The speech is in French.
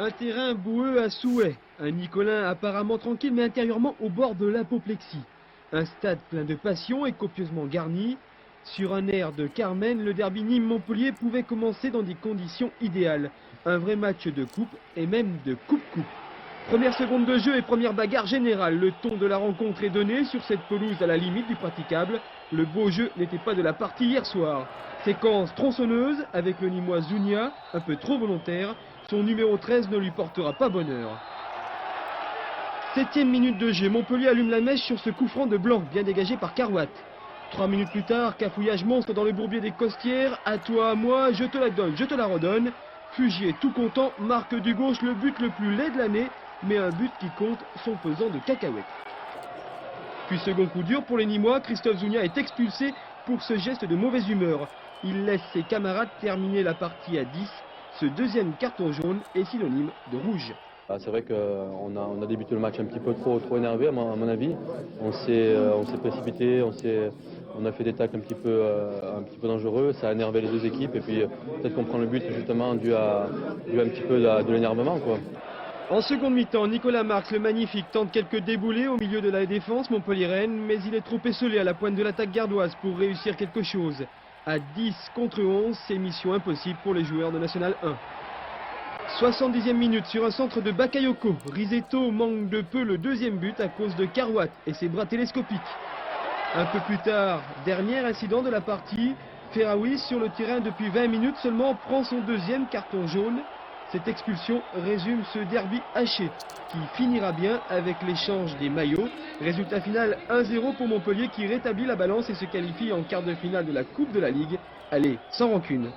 Un terrain boueux à souhait, un Nicolin apparemment tranquille mais intérieurement au bord de l'apoplexie. Un stade plein de passion et copieusement garni. Sur un air de Carmen, le derby Nîmes-Montpellier pouvait commencer dans des conditions idéales. Un vrai match de coupe et même de coupe-coupe. Première seconde de jeu et première bagarre générale. Le ton de la rencontre est donné sur cette pelouse à la limite du praticable. Le beau jeu n'était pas de la partie hier soir. Séquence tronçonneuse avec le Nîmois Zounia, un peu trop volontaire. Son numéro 13 ne lui portera pas bonheur. 7e minute de jeu, Montpellier allume la mèche sur ce coup franc de Blanc, bien dégagé par Carouat. 3 minutes plus tard, cafouillage monstre dans le bourbier des Costières. À toi, à moi, je te la donne, je te la redonne. Fugier tout content, marque du gauche le but le plus laid de l'année, mais un but qui compte son pesant de cacahuètes. Puis second coup dur pour les Nîmois, Christophe Zounia est expulsé pour ce geste de mauvaise humeur. Il laisse ses camarades terminer la partie à 10. Ce deuxième carton jaune est synonyme de rouge. C'est vrai qu'on a débuté le match un petit peu trop énervé à mon avis. On s'est précipité, on a fait des tacles un petit peu dangereux, ça a énervé les deux équipes et puis peut-être qu'on prend le but justement dû à un petit peu de l'énervement, quoi. En seconde mi-temps, Nicolas Marx, le magnifique, tente quelques déboulés au milieu de la défense montpelliéraine, mais il est trop esselé à la pointe de l'attaque gardoise pour réussir quelque chose. À 10 contre 11, c'est mission impossible pour les joueurs de National 1. 70e minute sur un centre de Bakayoko. Risetto manque de peu le deuxième but à cause de Carouat et ses bras télescopiques. Un peu plus tard, dernier incident de la partie, Ferraoui sur le terrain depuis 20 minutes seulement prend son deuxième carton jaune. Cette expulsion résume ce derby haché qui finira bien avec l'échange des maillots. Résultat final 1-0 pour Montpellier qui rétablit la balance et se qualifie en quart de finale de la Coupe de la Ligue. Allez, sans rancune.